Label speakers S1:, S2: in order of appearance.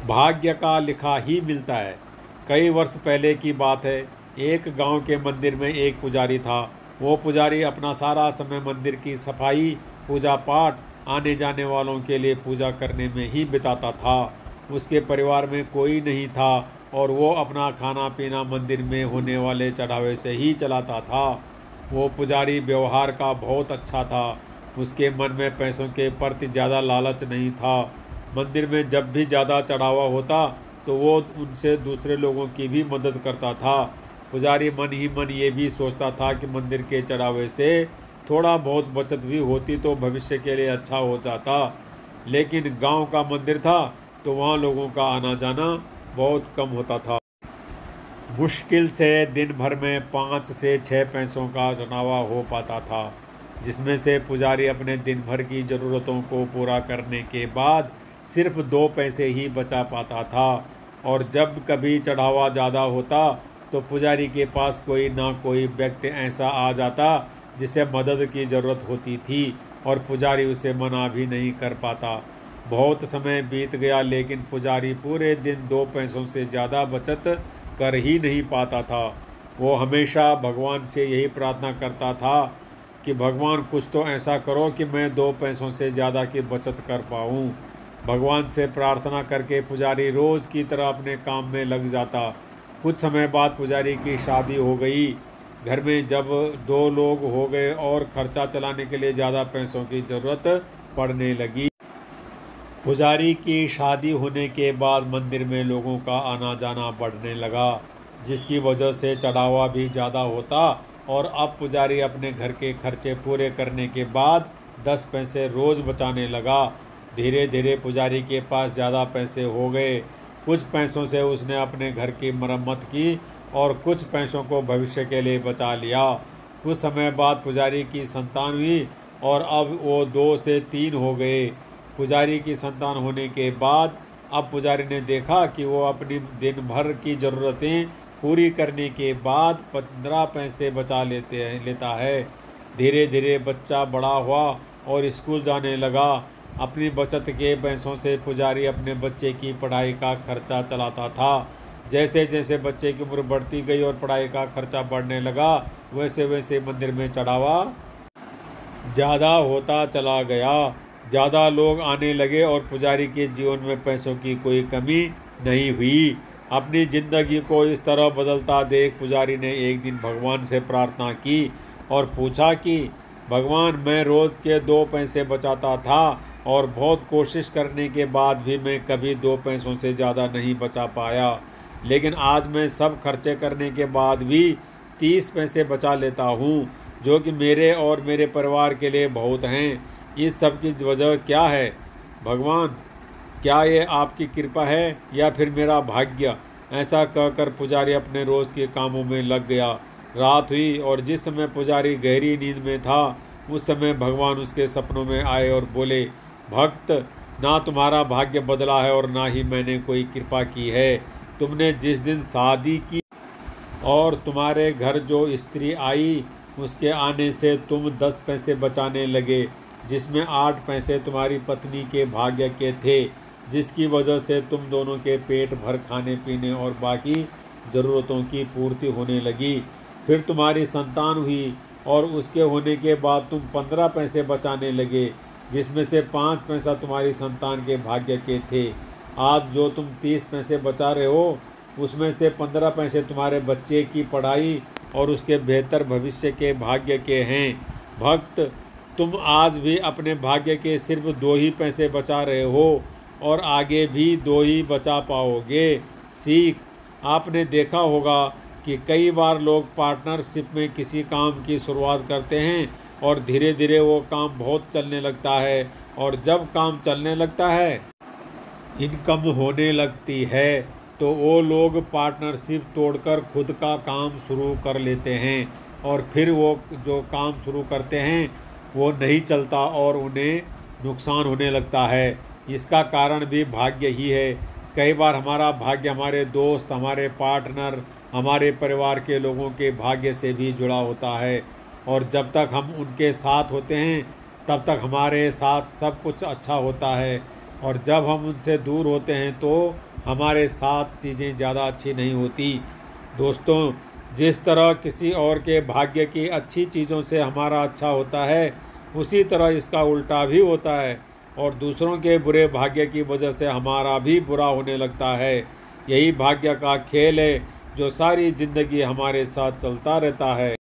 S1: भाग्य का लिखा ही मिलता है। कई वर्ष पहले की बात है। एक गांव के मंदिर में एक पुजारी था। वो पुजारी अपना सारा समय मंदिर की सफाई, पूजा पाठ, आने जाने वालों के लिए पूजा करने में ही बिताता था। उसके परिवार में कोई नहीं था और वो अपना खाना पीना मंदिर में होने वाले चढ़ावे से ही चलाता था। वो पुजारी व्यवहार का बहुत अच्छा था। उसके मन में पैसों के प्रति ज़्यादा लालच नहीं था। मंदिर में जब भी ज़्यादा चढ़ावा होता तो वो उनसे दूसरे लोगों की भी मदद करता था। पुजारी मन ही मन ये भी सोचता था कि मंदिर के चढ़ावे से थोड़ा बहुत बचत भी होती तो भविष्य के लिए अच्छा हो जाता। लेकिन गांव का मंदिर था तो वहाँ लोगों का आना जाना बहुत कम होता था। मुश्किल से दिन भर में 5 से 6 पैसों का चढ़ावा हो पाता था, जिसमें से पुजारी अपने दिन भर की ज़रूरतों को पूरा करने के बाद सिर्फ 2 पैसे ही बचा पाता था। और जब कभी चढ़ावा ज़्यादा होता तो पुजारी के पास कोई ना कोई व्यक्ति ऐसा आ जाता जिसे मदद की ज़रूरत होती थी और पुजारी उसे मना भी नहीं कर पाता। बहुत समय बीत गया लेकिन पुजारी पूरे दिन 2 पैसों से ज़्यादा बचत कर ही नहीं पाता था। वो हमेशा भगवान से यही प्रार्थना करता था कि भगवान कुछ तो ऐसा करो कि मैं 2 पैसों से ज़्यादा की बचत कर पाऊँ। भगवान से प्रार्थना करके पुजारी रोज़ की तरह अपने काम में लग जाता। कुछ समय बाद पुजारी की शादी हो गई। घर में जब 2 लोग हो गए और खर्चा चलाने के लिए ज़्यादा पैसों की ज़रूरत पड़ने लगी। पुजारी की शादी होने के बाद मंदिर में लोगों का आना जाना बढ़ने लगा, जिसकी वजह से चढ़ावा भी ज़्यादा होता। और अब पुजारी अपने घर के खर्चे पूरे करने के बाद 10 पैसे रोज़ बचाने लगा। धीरे धीरे पुजारी के पास ज़्यादा पैसे हो गए। कुछ पैसों से उसने अपने घर की मरम्मत की और कुछ पैसों को भविष्य के लिए बचा लिया। कुछ समय बाद पुजारी की संतान हुई और अब वो 2 से 3 हो गए। पुजारी की संतान होने के बाद अब पुजारी ने देखा कि वो अपनी दिन भर की ज़रूरतें पूरी करने के बाद 15 पैसे बचा लेता है। धीरे धीरे बच्चा बड़ा हुआ और स्कूल जाने लगा। अपनी बचत के पैसों से पुजारी अपने बच्चे की पढ़ाई का खर्चा चलाता था। जैसे जैसे बच्चे की उम्र बढ़ती गई और पढ़ाई का खर्चा बढ़ने लगा, वैसे वैसे मंदिर में चढ़ावा ज़्यादा होता चला गया। ज़्यादा लोग आने लगे और पुजारी के जीवन में पैसों की कोई कमी नहीं हुई। अपनी ज़िंदगी को इस तरह बदलता देख पुजारी ने एक दिन भगवान से प्रार्थना की और पूछा कि भगवान, मैं रोज़ के 2 पैसे बचाता था और बहुत कोशिश करने के बाद भी मैं कभी 2 पैसों से ज़्यादा नहीं बचा पाया। लेकिन आज मैं सब खर्चे करने के बाद भी 30 पैसे बचा लेता हूँ, जो कि मेरे और मेरे परिवार के लिए बहुत हैं। इस सब की वजह क्या है भगवान? क्या ये आपकी कृपा है या फिर मेरा भाग्य? ऐसा कहकर पुजारी अपने रोज़ के कामों में लग गया। रात हुई और जिस समय पुजारी गहरी नींद में था, उस समय भगवान उसके सपनों में आए और बोले, भक्त, ना तुम्हारा भाग्य बदला है और ना ही मैंने कोई कृपा की है। तुमने जिस दिन शादी की और तुम्हारे घर जो स्त्री आई, उसके आने से तुम 10 पैसे बचाने लगे, जिसमें 8 पैसे तुम्हारी पत्नी के भाग्य के थे, जिसकी वजह से तुम दोनों के पेट भर खाने पीने और बाकी ज़रूरतों की पूर्ति होने लगी। फिर तुम्हारी संतान हुई और उसके होने के बाद तुम 15 पैसे बचाने लगे, जिसमें से 5 पैसा तुम्हारी संतान के भाग्य के थे। आज जो तुम 30 पैसे बचा रहे हो, उसमें से 15 पैसे तुम्हारे बच्चे की पढ़ाई और उसके बेहतर भविष्य के भाग्य के हैं। भक्त, तुम आज भी अपने भाग्य के सिर्फ 2 ही पैसे बचा रहे हो और आगे भी 2 ही बचा पाओगे। सीख, आपने देखा होगा कि कई बार लोग पार्टनरशिप में किसी काम की शुरुआत करते हैं और धीरे धीरे वो काम बहुत चलने लगता है, और जब काम चलने लगता है, इनकम होने लगती है, तो वो लोग पार्टनरशिप तोड़कर खुद का काम शुरू कर लेते हैं और फिर वो जो काम शुरू करते हैं वो नहीं चलता और उन्हें नुकसान होने लगता है। इसका कारण भी भाग्य ही है। कई बार हमारा भाग्य हमारे दोस्त, हमारे पार्टनर, हमारे परिवार के लोगों के भाग्य से भी जुड़ा होता है, और जब तक हम उनके साथ होते हैं तब तक हमारे साथ सब कुछ अच्छा होता है, और जब हम उनसे दूर होते हैं तो हमारे साथ चीज़ें ज़्यादा अच्छी नहीं होती। दोस्तों, जिस तरह किसी और के भाग्य की अच्छी चीज़ों से हमारा अच्छा होता है, उसी तरह इसका उल्टा भी होता है और दूसरों के बुरे भाग्य की वजह से हमारा भी बुरा होने लगता है। यही भाग्य का खेल है जो सारी ज़िंदगी हमारे साथ चलता रहता है।